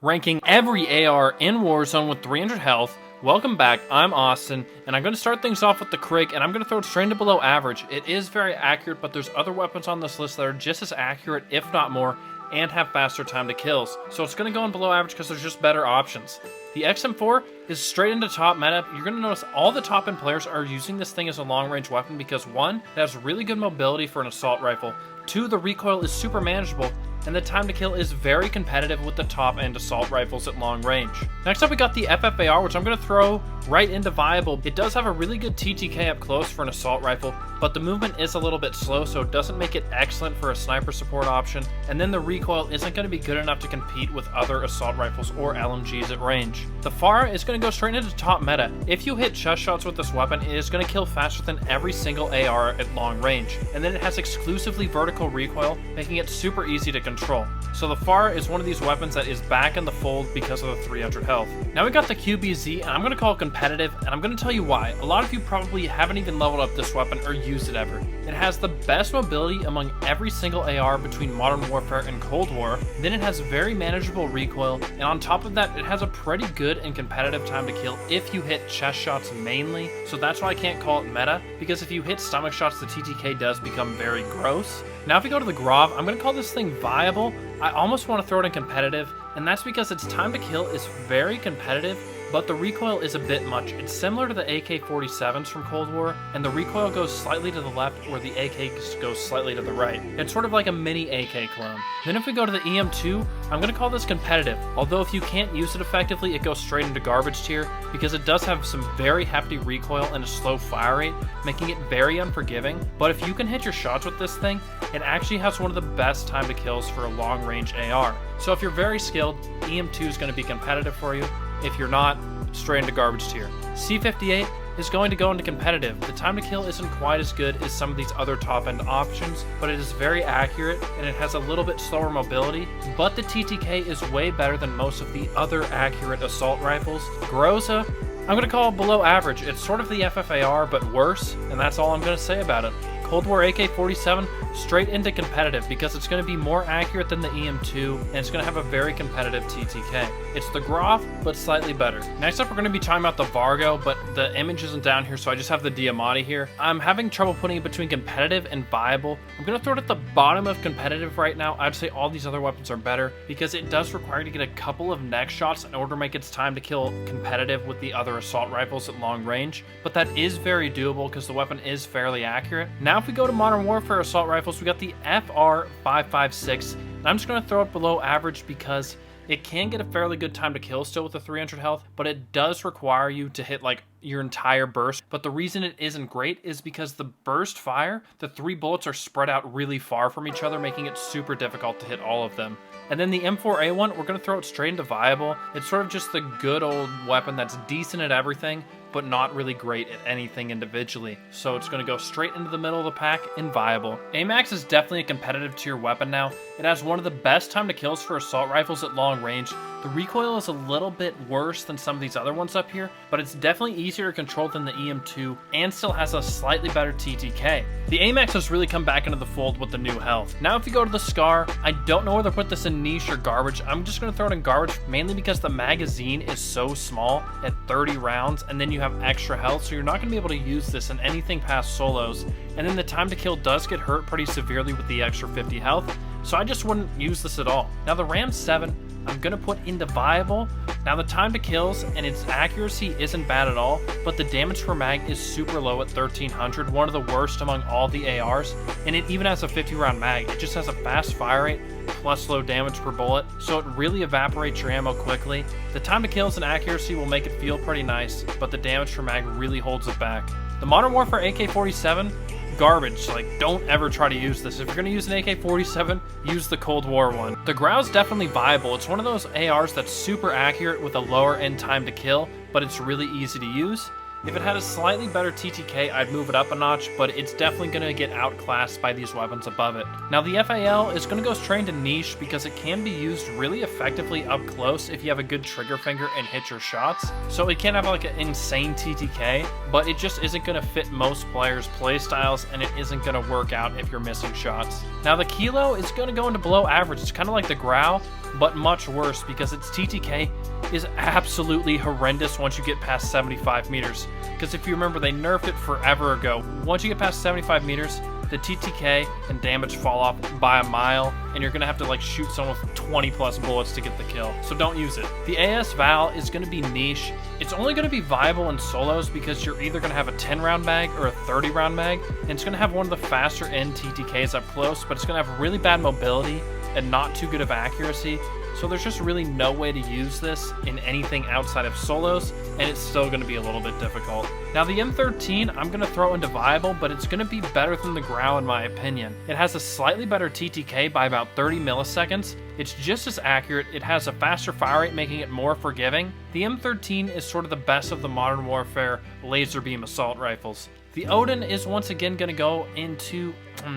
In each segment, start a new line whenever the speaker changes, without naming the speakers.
Ranking every AR in Warzone with 300 health. Welcome back, I'm Austin, and I'm going to start things off with the Krig, and I'm going to throw it straight into below average. It is very accurate, but there's other weapons on this list that are just as accurate, if not more, and have faster time to kills. So it's going to go in below average because there's just better options. The XM4 is straight into top meta. You're going to notice all the top end players are using this thing as a long range weapon because 1, it has really good mobility for an assault rifle, 2, the recoil is super manageable, and the time to kill is very competitive with the top end assault rifles at long range. Next up we got the FFAR, which I'm going to throw right into viable. It does have a really good TTK up close for an assault rifle, but the movement is a little bit slow, so it doesn't make it excellent for a sniper support option, and then the recoil isn't going to be good enough to compete with other assault rifles or LMGs at range. The FAR is going to go straight into top meta. If you hit chest shots with this weapon, it is going to kill faster than every single AR at long range, and then it has exclusively vertical recoil, making it super easy to control. So the FAR is one of these weapons that is back in the fold because of the 300 health. Now we got the QBZ, and I'm going to call it competitive, and I'm going to tell you why. A lot of you probably haven't even leveled up this weapon or used it ever. It has the best mobility among every single AR between Modern Warfare and Cold War, then it has very manageable recoil, and on top of that, it has a pretty good and competitive time to kill if you hit chest shots mainly, so that's why I can't call it meta, because if you hit stomach shots, the TTK does become very gross. Now if we go to the Grov, I'm going to call this thing viable. I almost want to throw it in competitive, and that's because its time to kill is very competitive, but the recoil is a bit much. It's similar to the AK-47s from Cold War, and the recoil goes slightly to the left where the AK goes slightly to the right. It's sort of like a mini AK clone. Then if we go to the EM2, I'm going to call this competitive, although if you can't use it effectively, it goes straight into garbage tier, because it does have some very hefty recoil and a slow fire rate, making it very unforgiving, but if you can hit your shots with this thing, it actually has one of the best time to kills for a long range AR. So if you're very skilled, EM2 is going to be competitive for you. If you're not, straight into garbage tier. C58 is going to go into competitive. The time to kill isn't quite as good as some of these other top end options, but it is very accurate and it has a little bit slower mobility, but the TTK is way better than most of the other accurate assault rifles. Groza, I'm going to call it below average. It's sort of the FFAR, but worse, and that's all I'm going to say about it. Cold War AK-47, straight into competitive because it's going to be more accurate than the EM2 and it's going to have a very competitive TTK. It's the Grov, but slightly better. Next up, we're going to be talking about the Vargo, but the image isn't down here, so I just have the Diamatti here. I'm having trouble putting it between competitive and viable. I'm going to throw it at the bottom of competitive right now. I'd say all these other weapons are better because it does require to get a couple of neck shots in order to make its time to kill competitive with the other assault rifles at long range, but that is very doable because the weapon is fairly accurate. Now if we go to Modern Warfare assault rifles, we got the FR556, and I'm just going to throw it below average because it can get a fairly good time to kill still with the 300 health, but it does require you to hit like your entire burst. But the reason it isn't great is because the burst fire, the 3 bullets are spread out really far from each other, making it super difficult to hit all of them. And then the M4A1, we're going to throw it straight into viable. It's sort of just the good old weapon that's decent at everything, but not really great at anything individually. So it's going to go straight into the middle of the pack in viable. AMAX is definitely a competitive tier weapon now. It has one of the best time to kills for assault rifles at long range. The recoil is a little bit worse than some of these other ones up here, but it's definitely easier to control than the EM2 and still has a slightly better TTK. The AMAX has really come back into the fold with the new health. Now if you go to the SCAR, I don't know whether to put this in niche or garbage. I'm just going to throw it in garbage mainly because the magazine is so small at 30 rounds, and then you have extra health, so you're not going to be able to use this in anything past solos, and then the time to kill does get hurt pretty severely with the extra 50 health, so I just wouldn't use this at all. Now the Ram 7, I'm going to put into viable. Now the time to kills and its accuracy isn't bad at all, but the damage per mag is super low at 1300, one of the worst among all the ARs, and it even has a 50 round mag. It just has a fast fire rate plus low damage per bullet, so it really evaporates your ammo quickly. The time to kills and accuracy will make it feel pretty nice, but the damage per mag really holds it back. The Modern Warfare AK-47, garbage. Like, don't ever try to use this. If you're going to use an AK-47, use the Cold War one. The Grau's definitely viable. It's one of those ARs that's super accurate with a lower end time to kill, but it's really easy to use. If it had a slightly better TTK, I'd move it up a notch, but it's definitely going to get outclassed by these weapons above it. Now the FAL is going to go straight into niche because it can be used really effectively up close if you have a good trigger finger and hit your shots. So it can have like an insane TTK, but it just isn't going to fit most players' playstyles, and it isn't going to work out if you're missing shots. Now the Kilo is going to go into below average. It's kind of like the Grau. but much worse because its TTK is absolutely horrendous once you get past 75 meters. Because if you remember, they nerfed it forever ago. Once you get past 75 meters, the TTK and damage fall off by a mile, and you're gonna have to like shoot someone with 20 plus bullets to get the kill. So don't use it. The AS Val is gonna be niche. It's only gonna be viable in solos because you're either gonna have a 10 round mag or a 30 round mag, and it's gonna have one of the faster end TTKs up close, but it's gonna have really bad mobility and not too good of accuracy. So there's just really no way to use this in anything outside of solos, and it's still going to be a little bit difficult. Now the M13 I'm going to throw into viable, but it's going to be better than the Grau in my opinion. It has a slightly better TTK by about 30 milliseconds. It's just as accurate, it has a faster fire rate making it more forgiving. The M13 is sort of the best of the Modern Warfare laser beam assault rifles. The Odin is once again going to go into,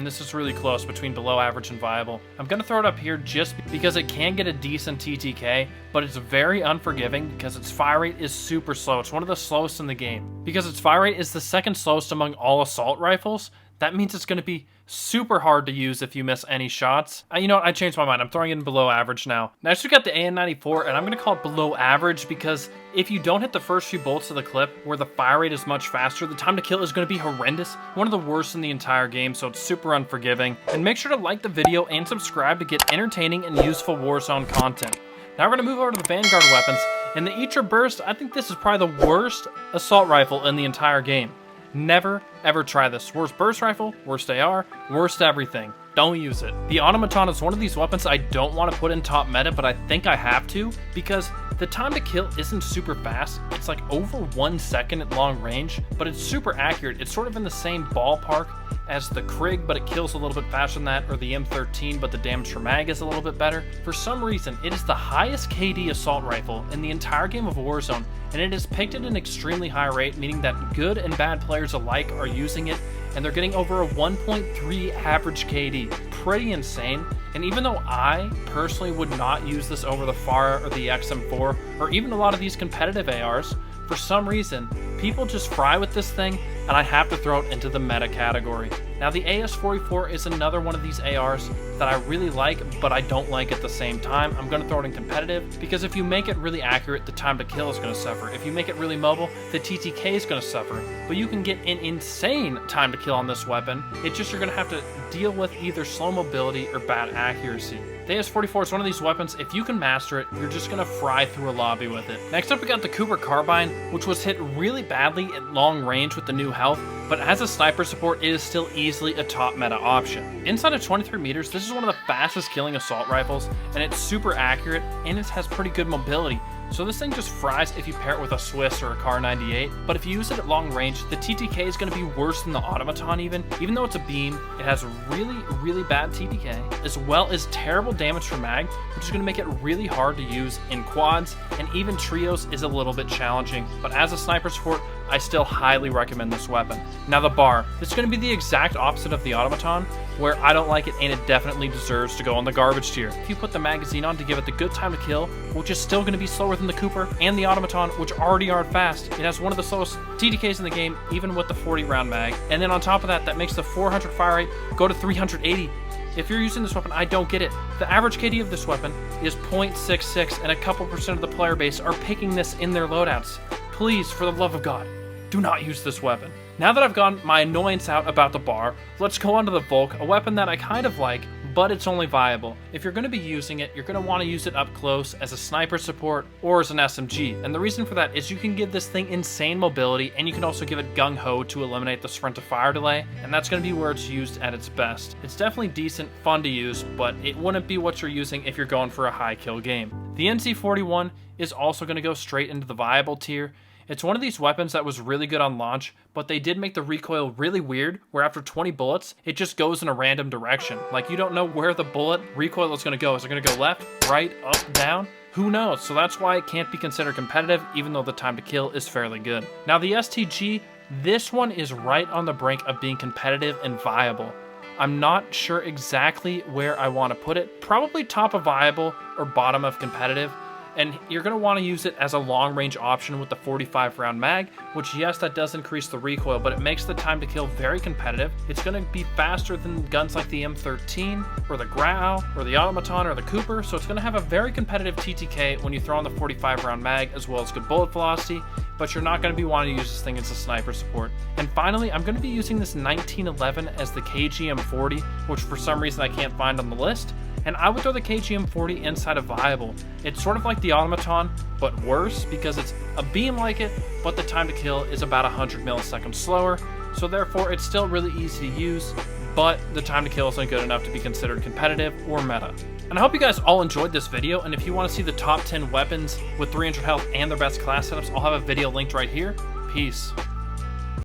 this is really close between below average and viable. I'm going to throw it up here just because it can get a decent TTK, but it's very unforgiving because its fire rate is super slow. It's one of the slowest in the game. Because its fire rate is the second slowest among all assault rifles, that means it's going to be super hard to use if you miss any shots. You know what? I changed my mind. I'm throwing it in below average now. Next, we got the AN-94, and I'm going to call it below average because if you don't hit the first few bolts of the clip where the fire rate is much faster, the time to kill is going to be horrendous. One of the worst in the entire game, so it's super unforgiving. And make sure to like the video and subscribe to get entertaining and useful Warzone content. Now we're going to move over to the Vanguard weapons. And the Etra Burst, I think this is probably the worst assault rifle in the entire game. Never, ever try this. Worst burst rifle, worst AR, worst everything. Don't use it. The Automaton is one of these weapons I don't want to put in top meta, but I think I have to because the time to kill isn't super fast. It's like over 1 second at long range, but it's super accurate. It's sort of in the same ballpark as the Krig, but it kills a little bit faster than that, or the M13, but the damage per mag is a little bit better. For some reason, it is the highest KD assault rifle in the entire game of Warzone, and it is picked at an extremely high rate, meaning that good and bad players alike are using it, and they're getting over a 1.3 average KD. Pretty insane. And even though I personally would not use this over the FAR or the XM4, or even a lot of these competitive ARs, for some reason, people just fry with this thing, and I have to throw it into the meta category. Now the AS-44 is another one of these ARs that I really like, but I don't like at the same time. I'm going to throw it in competitive, because if you make it really accurate, the time to kill is going to suffer. If you make it really mobile, the TTK is going to suffer. But you can get an insane time to kill on this weapon. It's just you're going to have to deal with either slow mobility or bad accuracy. The AS-44 is one of these weapons, if you can master it, you're just going to fry through a lobby with it. Next up, we got the Cooper Carbine, which was hit really badly at long range with the new health, but as a sniper support, it is still easily a top meta option. Inside of 23 meters, this is one of the fastest killing assault rifles, and it's super accurate, and it has pretty good mobility. So this thing just fries if you pair it with a Swiss or a Car 98, but if you use it at long range, the TTK is going to be worse than the Automaton even though it's a beam. It has really bad TTK, as well as terrible damage for mag, which is going to make it really hard to use in quads, and even trios is a little bit challenging, but as a sniper support, I still highly recommend this weapon. Now the bar, this is going to be the exact opposite of the Automaton, where I don't like it and it definitely deserves to go on the garbage tier. If you put the magazine on to give it the good time to kill, which is still going to be slower than the Cooper and the Automaton, which already aren't fast, it has one of the slowest TTKs in the game, even with the 40 round mag. And then on top of that, that makes the 400 fire rate go to 380. If you're using this weapon, I don't get it. The average KD of this weapon is 0.66, and a couple percent of the player base are picking this in their loadouts. Please, for the love of God, do not use this weapon. Now that I've gotten my annoyance out about the bar, let's go on to the Volk, a weapon that I kind of like, but it's only viable. If you're going to be using it, you're going to want to use it up close as a sniper support or as an SMG. And the reason for that is you can give this thing insane mobility, and you can also give it gung-ho to eliminate the sprint to fire delay, and that's going to be where it's used at its best. It's definitely decent, fun to use, but it wouldn't be what you're using if you're going for a high kill game. The NC41 is also going to go straight into the viable tier. It's one of these weapons that was really good on launch, but they did make the recoil really weird, where after 20 bullets, it just goes in a random direction. Like, you don't know where the bullet recoil is going to go. Is it going to go left, right, up, down? Who knows? So that's why it can't be considered competitive, even though the time to kill is fairly good. Now the STG, this one is right on the brink of being competitive and viable. I'm not sure exactly where I want to put it. Probably top of viable or bottom of competitive. and you're going to want to use it as a long range option with the 45 round mag, which yes, that does increase the recoil, but it makes the time to kill very competitive. It's going to be faster than guns like the M13 or the Grau or the Automaton or the Cooper, so it's going to have a very competitive TTK when you throw on the 45 round mag, as well as good bullet velocity, but you're not going to be wanting to use this thing as a sniper support. And finally, I'm going to be using this 1911 as the KGM40, which for some reason I can't find on the list. And I would throw the KGM40 inside a Viable. It's sort of like the Automaton, but worse because it's a beam like it, but the time to kill is about 100 milliseconds slower, so therefore it's still really easy to use, but the time to kill isn't good enough to be considered competitive or meta. And I hope you guys all enjoyed this video, and if you want to see the top 10 weapons with 300 health and their best class setups, I'll have a video linked right here. Peace.